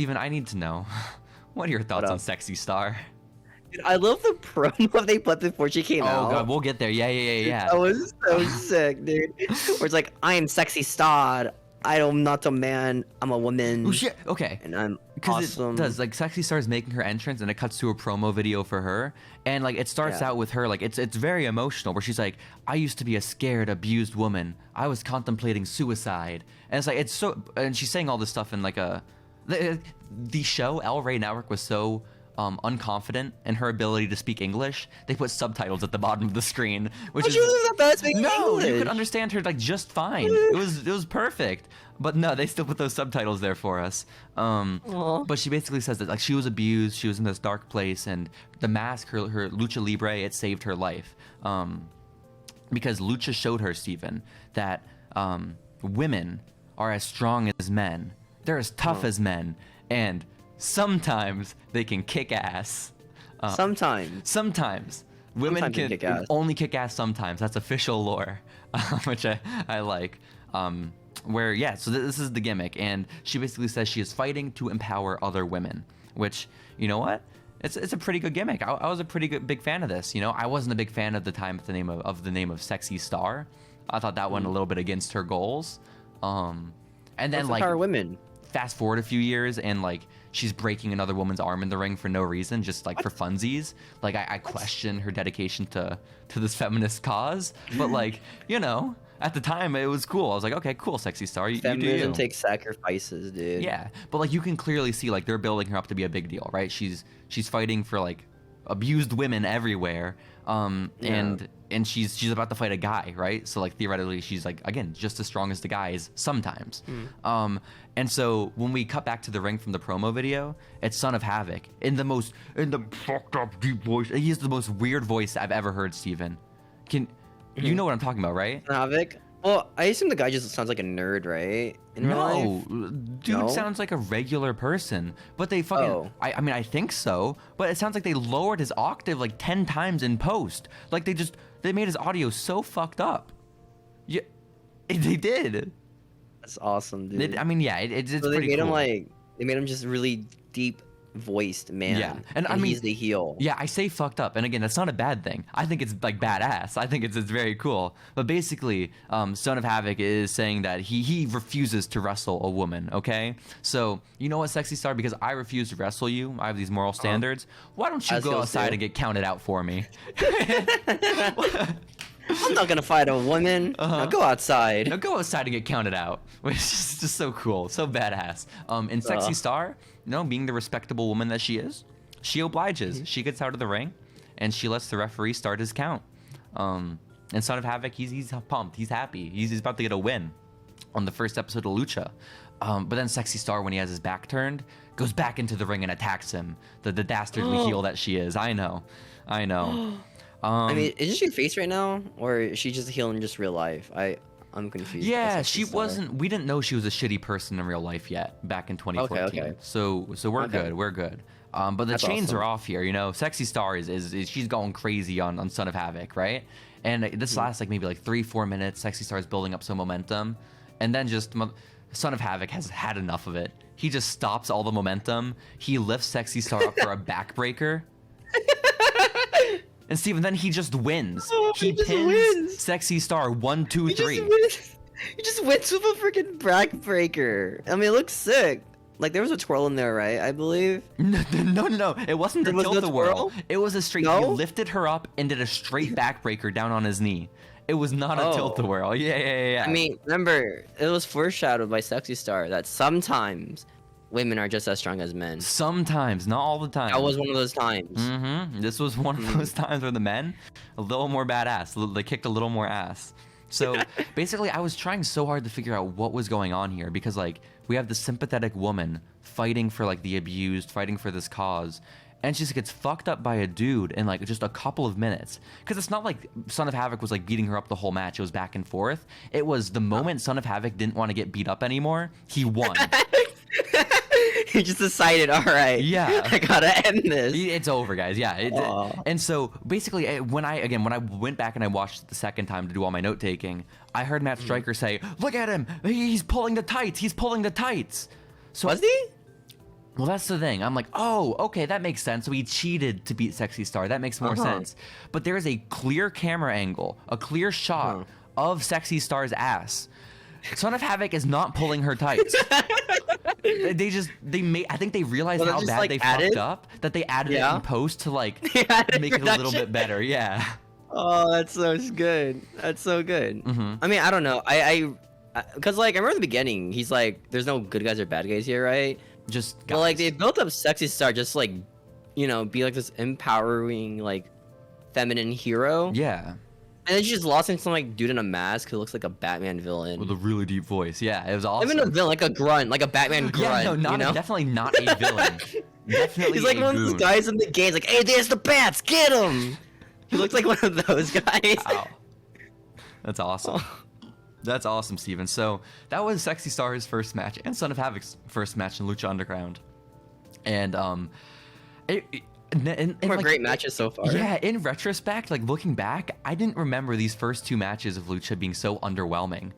Steven, I need to know, what are your thoughts on Sexy Star? Dude, I love the promo they put before she came out. Oh god, we'll get there. Yeah. That was so sick, dude. Where it's like, I am Sexy Star. I'm not a man. I'm a woman. Oh shit. Okay. And I'm Because awesome. it does, like, Sexy Star is making her entrance, and it cuts to a promo video for her, and like it starts out with her, like it's very emotional, where she's like, I used to be a scared, abused woman. I was contemplating suicide, and it's like it's so, and she's saying all this stuff in like the show El Rey Network was so unconfident in her ability to speak English, they put subtitles at the bottom of the screen, which is not bad speaking English. you could understand her like just fine. It was perfect, but no, they still put those subtitles there for us. But she basically says that like she was abused, she was in this dark place, and the mask, her lucha libre, it saved her life, because lucha showed her, Steven, that women are as strong as men, they're as tough as men, and sometimes they can kick ass. Sometimes. Women can kick ass. only kick ass sometimes. That's official lore, which I like. Where, yeah, so this is the gimmick. And she basically says she is fighting to empower other women, which, you know what? It's a pretty good gimmick. I was a pretty big fan of this. You know, I wasn't a big fan of the time at the name of Sexy Star. I thought that went a little bit against her goals. And then like empower women. Fast forward a few years, and like she's breaking another woman's arm in the ring for no reason, just like for funsies. Like I question her dedication to this feminist cause, but like, you know, at the time it was cool. I was like, okay, cool, Sexy Star, you do you. Feminism takes sacrifices, dude. Yeah, but like you can clearly see like they're building her up to be a big deal, right? She's fighting for like abused women everywhere, and she's about to fight a guy, right? So like theoretically she's like, again, just as strong as the guys sometimes. And so when we cut back to the ring from the promo video, it's Son of Havoc in the fucked up deep voice. He has the most weird voice I've ever heard, Steven. You know what I'm talking about, right? Son of Havoc? Well, I assume the guy just sounds like a nerd, right? In real life? Dude sounds like a regular person, but they fucking, I mean, I think so, but it sounds like they lowered his octave like 10 times in post. Like they made his audio so fucked up. Yeah, they did. That's awesome, dude. I mean, yeah, it's so pretty cool. They made him just really deep voiced man. Yeah, and I mean, he's the heel. Yeah, I say fucked up, and again, that's not a bad thing. I think it's like badass. I think it's very cool. But basically, Son of Havoc is saying that he refuses to wrestle a woman. Okay, so you know what, Sexy Star? Because I refuse to wrestle you, I have these moral standards. Why don't you go outside and get counted out for me? I'm not gonna fight a woman. Now go outside. Now go outside and get counted out, which is just so cool, so badass. And Sexy Star, you know, being the respectable woman that she is, she obliges. She gets out of the ring, and she lets the referee start his count. And Son of Havoc, he's pumped, he's happy, he's about to get a win on the first episode of Lucha. But then Sexy Star, when he has his back turned, goes back into the ring and attacks him. The dastardly heel that she is. I know. I mean, is this your face right now, or is she just a heel in just real life? I'm confused. Yeah, she wasn't. We didn't know she was a shitty person in real life yet back in 2014. Okay. So we're good. We're good. But the chains are off here. You know, Sexy Star is she's going crazy on Son of Havoc, right? And this lasts like maybe like 3-4 minutes. Sexy Star is building up some momentum, and then just Son of Havoc has had enough of it. He just stops all the momentum. He lifts Sexy Star up for a backbreaker. And Steven, then he just wins. He pins Sexy Star 1, 2, 3. He just wins with a freaking backbreaker. I mean, it looks sick. Like there was a twirl in there, right? I believe. No. It wasn't a tilt-a-whirl. It was a straight. He lifted her up and did a straight backbreaker down on his knee. It was not a tilt-a-whirl. Yeah. I mean, remember, it was foreshadowed by Sexy Star that sometimes women are just as strong as men. Sometimes, not all the time. That was one of those times. This was one of those times where the men, a little more badass. They kicked a little more ass. So basically, I was trying so hard to figure out what was going on here, because like we have the sympathetic woman fighting for like the abused, fighting for this cause, and she just gets fucked up by a dude in like just a couple of minutes. Because it's not like Son of Havoc was like beating her up the whole match. It was back and forth. It was the moment Son of Havoc didn't want to get beat up anymore, he won. He just decided, all right, yeah, I gotta end this. It's over, guys. Yeah. And so basically, when I went back and I watched it the second time to do all my note taking, I heard Matt Stryker say, "Look at him! He's pulling the tights. He's pulling the tights." So was he? Well, that's the thing. I'm like, oh, okay, that makes sense. So he cheated to beat Sexy Star. That makes more sense. But there is a clear camera angle, a clear shot of Sexy Star's ass. Son of Havoc is not pulling her tights. I think they realized how bad they fucked up that they added it in post to like make it a little bit better. Yeah. Oh, that's so good. That's so good. I mean, I don't know. Because like I remember the beginning, he's like, "There's no good guys or bad guys here, right?" Just guys. But like they built up Sexy Star just like, you know, be like this empowering like feminine hero. Yeah. And then she just lost into some like dude in a mask who looks like a Batman villain. With a really deep voice. Yeah, it was awesome. Even a villain, like a grunt, like a Batman grunt. Yeah, no, you know? definitely not a villain. Definitely He's like one of those guys in the games, like, "Hey, there's the bats, get him!" He looks like one of those guys. Wow. That's awesome. That's awesome, Steven. So that was Sexy Star's first match and Son of Havoc's first match in Lucha Underground. And More great matches so far. Yeah, in retrospect, like looking back, I didn't remember these first two matches of Lucha being so underwhelming.